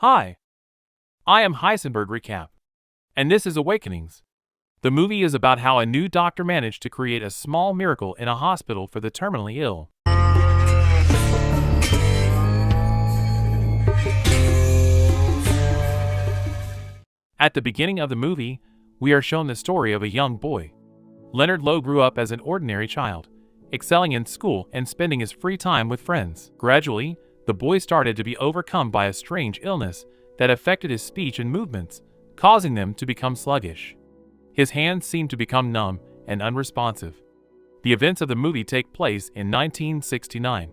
Hi, I am Heisenberg Recap, and this is Awakenings. The movie is about how a new doctor managed to create a small miracle in a hospital for the terminally ill. At the beginning of the movie, we are shown the story of a young boy. Leonard Lowe grew up as an ordinary child, excelling in school and spending his free time with friends. Gradually, the boy started to be overcome by a strange illness that affected his speech and movements, causing them to become sluggish. His hands seemed to become numb and unresponsive. The events of the movie take place in 1969.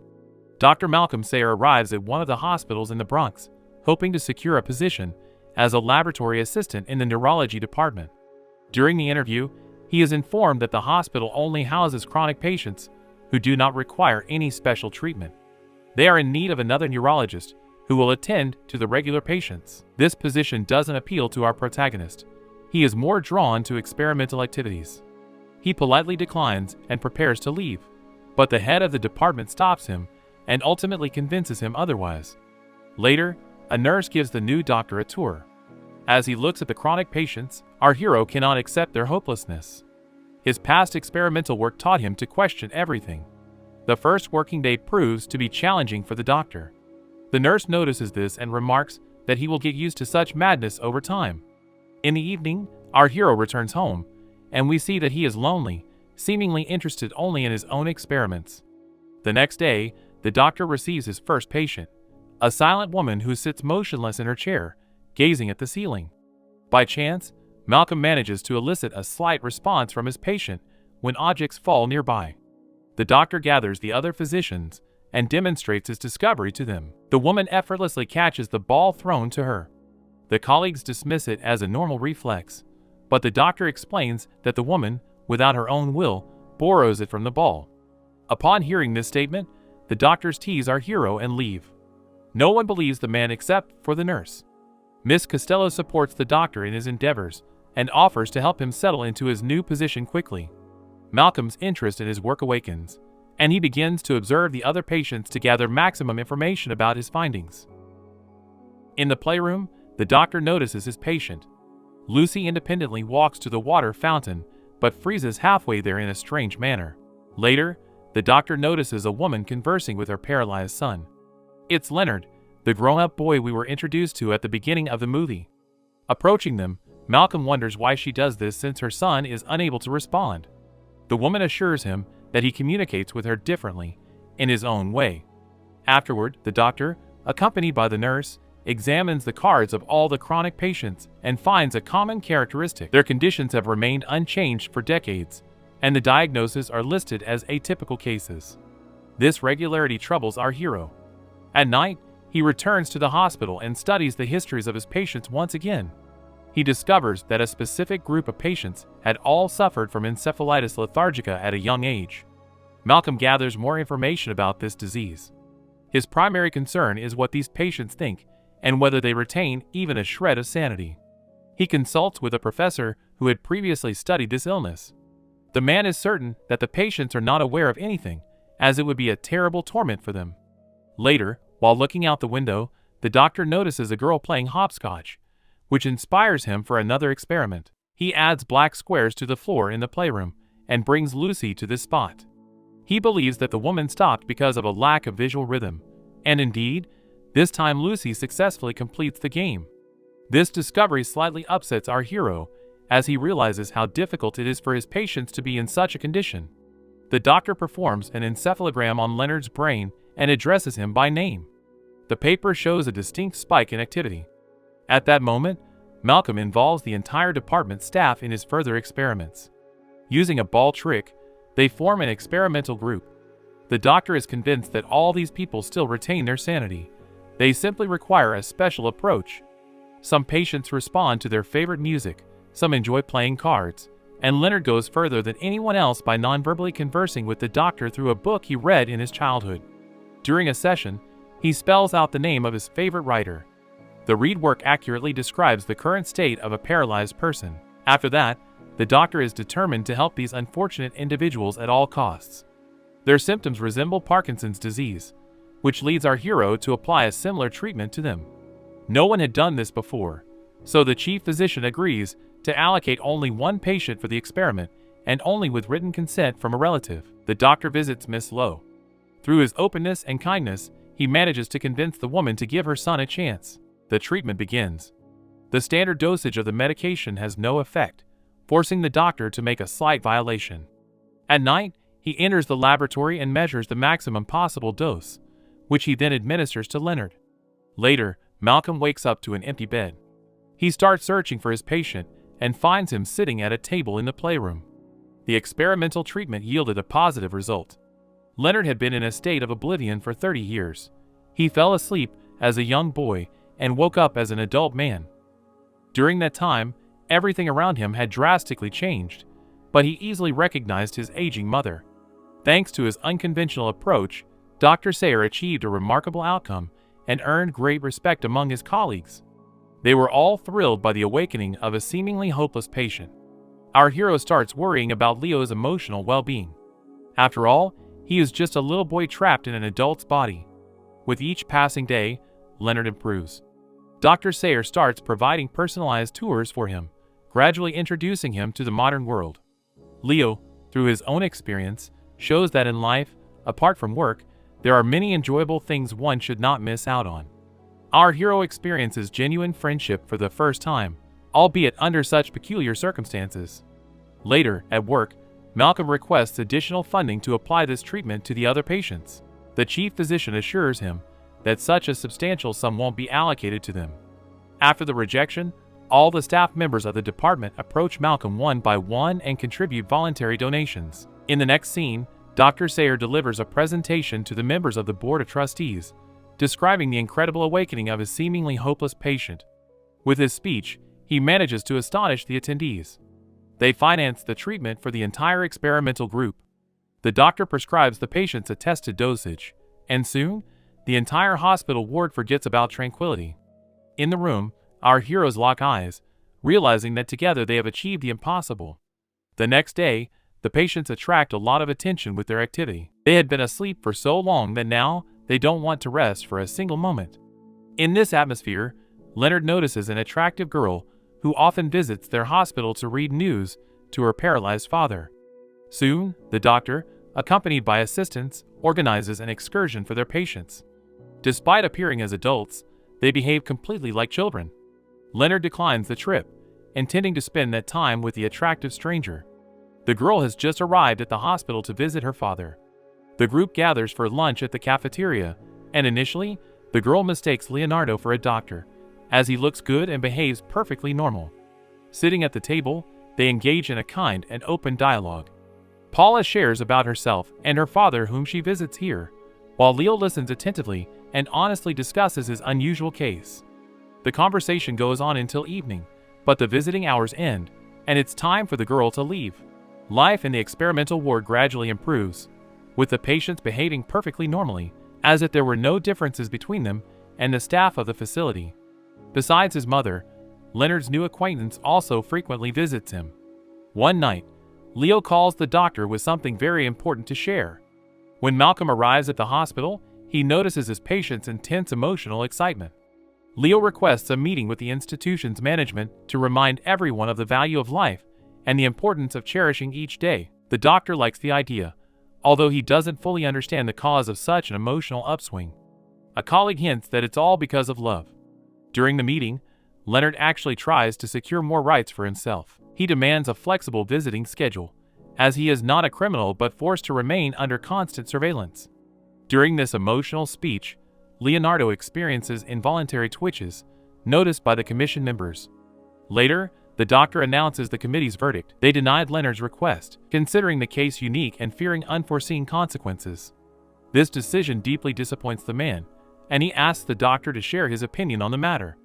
Dr. Malcolm Sayer arrives at one of the hospitals in the Bronx, hoping to secure a position as a laboratory assistant in the neurology department. During the interview, he is informed that the hospital only houses chronic patients who do not require any special treatment. They are in need of another neurologist who will attend to the regular patients. This position doesn't appeal to our protagonist. He is more drawn to experimental activities. He politely declines and prepares to leave, but the head of the department stops him and ultimately convinces him otherwise. Later, a nurse gives the new doctor a tour. As he looks at the chronic patients, our hero cannot accept their hopelessness. His past experimental work taught him to question everything. The first working day proves to be challenging for the doctor. The nurse notices this and remarks that he will get used to such madness over time. In the evening, our hero returns home, and we see that he is lonely, seemingly interested only in his own experiments. The next day, the doctor receives his first patient, a silent woman who sits motionless in her chair, gazing at the ceiling. By chance, Malcolm manages to elicit a slight response from his patient when objects fall nearby. The doctor gathers the other physicians and demonstrates his discovery to them. The woman effortlessly catches the ball thrown to her. The colleagues dismiss it as a normal reflex, but the doctor explains that the woman, without her own will, borrows it from the ball. Upon hearing this statement, the doctors tease our hero and leave. No one believes the man except for the nurse. Miss Costello supports the doctor in his endeavors and offers to help him settle into his new position quickly. Malcolm's interest in his work awakens, and he begins to observe the other patients to gather maximum information about his findings. In the playroom, the doctor notices his patient. Lucy independently walks to the water fountain, but freezes halfway there in a strange manner. Later, the doctor notices a woman conversing with her paralyzed son. It's Leonard, the grown-up boy we were introduced to at the beginning of the movie. Approaching them, Malcolm wonders why she does this since her son is unable to respond. The woman assures him that he communicates with her differently, in his own way. Afterward, the doctor, accompanied by the nurse, examines the cards of all the chronic patients and finds a common characteristic. Their conditions have remained unchanged for decades, and the diagnoses are listed as atypical cases. This regularity troubles our hero. At night, he returns to the hospital and studies the histories of his patients once again. He discovers that a specific group of patients had all suffered from encephalitis lethargica at a young age. Malcolm gathers more information about this disease. His primary concern is what these patients think and whether they retain even a shred of sanity. He consults with a professor who had previously studied this illness. The man is certain that the patients are not aware of anything, as it would be a terrible torment for them. Later, while looking out the window, the doctor notices a girl playing hopscotch, which inspires him for another experiment. He adds black squares to the floor in the playroom and brings Lucy to this spot. He believes that the woman stopped because of a lack of visual rhythm, and indeed, this time Lucy successfully completes the game. This discovery slightly upsets our hero, as he realizes how difficult it is for his patients to be in such a condition. The doctor performs an encephalogram on Leonard's brain and addresses him by name. The paper shows a distinct spike in activity. At that moment, Malcolm involves the entire department staff in his further experiments. Using a ball trick, they form an experimental group. The doctor is convinced that all these people still retain their sanity. They simply require a special approach. Some patients respond to their favorite music, some enjoy playing cards, and Leonard goes further than anyone else by non-verbally conversing with the doctor through a book he read in his childhood. During a session, he spells out the name of his favorite writer. The read work accurately describes the current state of a paralyzed person. After that, the doctor is determined to help these unfortunate individuals at all costs. Their symptoms resemble Parkinson's disease, which leads our hero to apply a similar treatment to them. No one had done this before, so the chief physician agrees to allocate only one patient for the experiment and only with written consent from a relative. The doctor visits Miss Lowe. Through his openness and kindness, he manages to convince the woman to give her son a chance. The treatment begins. The standard dosage of the medication has no effect, forcing the doctor to make a slight violation. At night, he enters the laboratory and measures the maximum possible dose, which he then administers to Leonard. Later, Malcolm wakes up to an empty bed. He starts searching for his patient and finds him sitting at a table in the playroom. The experimental treatment yielded a positive result. Leonard had been in a state of oblivion for 30 years. He fell asleep as a young boy and woke up as an adult man. During that time, everything around him had drastically changed, but he easily recognized his aging mother. Thanks to his unconventional approach, Dr. Sayer achieved a remarkable outcome and earned great respect among his colleagues. They were all thrilled by the awakening of a seemingly hopeless patient. Our hero starts worrying about Leo's emotional well-being. After all, he is just a little boy trapped in an adult's body. With each passing day, Leonard improves. Dr. Sayer starts providing personalized tours for him, gradually introducing him to the modern world. Leo, through his own experience, shows that in life, apart from work, there are many enjoyable things one should not miss out on. Our hero experiences genuine friendship for the first time, albeit under such peculiar circumstances. Later, at work, Malcolm requests additional funding to apply this treatment to the other patients. The chief physician assures him that such a substantial sum won't be allocated to them. After the rejection, all the staff members of the department approach Malcolm one by one and contribute voluntary donations. In the next scene, Dr. Sayer delivers a presentation to the members of the Board of Trustees, describing the incredible awakening of his seemingly hopeless patient. With his speech, he manages to astonish the attendees. They finance the treatment for the entire experimental group. The doctor prescribes the patient's attested dosage, and soon, the entire hospital ward forgets about tranquility. In the room, our heroes lock eyes, realizing that together they have achieved the impossible. The next day, the patients attract a lot of attention with their activity. They had been asleep for so long that now they don't want to rest for a single moment. In this atmosphere, Leonard notices an attractive girl who often visits their hospital to read news to her paralyzed father. Soon, the doctor, accompanied by assistants, organizes an excursion for their patients. Despite appearing as adults, they behave completely like children. Leonard declines the trip, intending to spend that time with the attractive stranger. The girl has just arrived at the hospital to visit her father. The group gathers for lunch at the cafeteria, and initially, the girl mistakes Leonardo for a doctor, as he looks good and behaves perfectly normal. Sitting at the table, they engage in a kind and open dialogue. Paula shares about herself and her father whom she visits here, while Leo listens attentively and honestly discusses his unusual case. The conversation goes on until evening, but the visiting hours end, and it's time for the girl to leave. Life in the experimental ward gradually improves, with the patients behaving perfectly normally, as if there were no differences between them and the staff of the facility. Besides his mother, Leonard's new acquaintance also frequently visits him. One night, Leo calls the doctor with something very important to share. When Malcolm arrives at the hospital, he notices his patient's intense emotional excitement. Leo requests a meeting with the institution's management to remind everyone of the value of life and the importance of cherishing each day. The doctor likes the idea, although he doesn't fully understand the cause of such an emotional upswing. A colleague hints that it's all because of love. During the meeting, Leonard actually tries to secure more rights for himself. He demands a flexible visiting schedule, as he is not a criminal but forced to remain under constant surveillance. During this emotional speech, Leonardo experiences involuntary twitches, noticed by the commission members. Later, the doctor announces the committee's verdict. They denied Leonard's request, considering the case unique and fearing unforeseen consequences. This decision deeply disappoints the man, and he asks the doctor to share his opinion on the matter.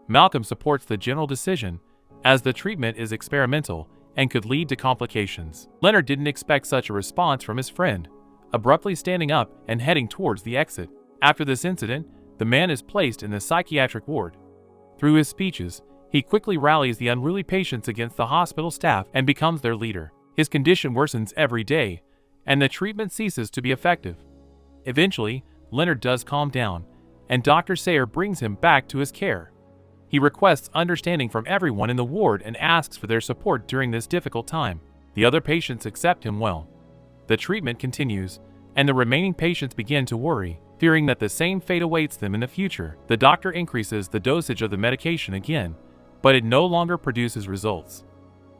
Malcolm supports the general decision, as the treatment is experimental and could lead to complications. Leonard didn't expect such a response from his friend, abruptly standing up and heading towards the exit. After this incident, the man is placed in the psychiatric ward. Through his speeches, he quickly rallies the unruly patients against the hospital staff and becomes their leader. His condition worsens every day, and the treatment ceases to be effective. Eventually, Leonard does calm down, and Dr. Sayer brings him back to his care. He requests understanding from everyone in the ward and asks for their support during this difficult time. The other patients accept him well. The treatment continues, and the remaining patients begin to worry, fearing that the same fate awaits them in the future. The doctor increases the dosage of the medication again, but it no longer produces results.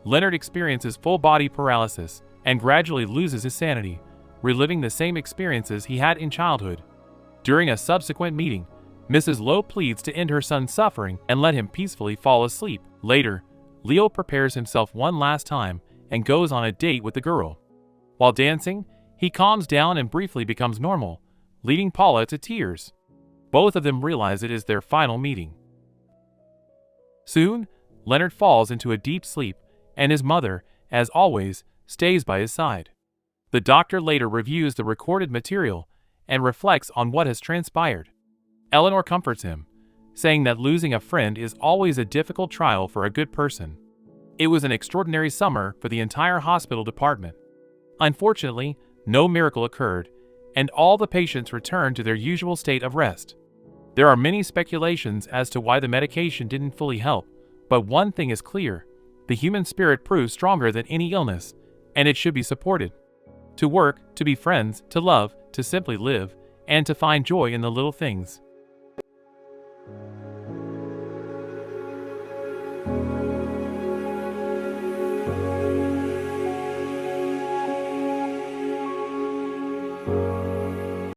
Leonard experiences full body paralysis and gradually loses his sanity, reliving the same experiences he had in childhood. During a subsequent meeting, Mrs. Lowe pleads to end her son's suffering and let him peacefully fall asleep. Later, Leo prepares himself one last time and goes on a date with the girl. While dancing, he calms down and briefly becomes normal, leading Paula to tears. Both of them realize it is their final meeting. Soon, Leonard falls into a deep sleep, and his mother, as always, stays by his side. The doctor later reviews the recorded material and reflects on what has transpired. Eleanor comforts him, saying that losing a friend is always a difficult trial for a good person. It was an extraordinary summer for the entire hospital department. Unfortunately, no miracle occurred, and all the patients returned to their usual state of rest. There are many speculations as to why the medication didn't fully help, but one thing is clear: the human spirit proves stronger than any illness, and it should be supported. To work, to be friends, to love, to simply live, and to find joy in the little things.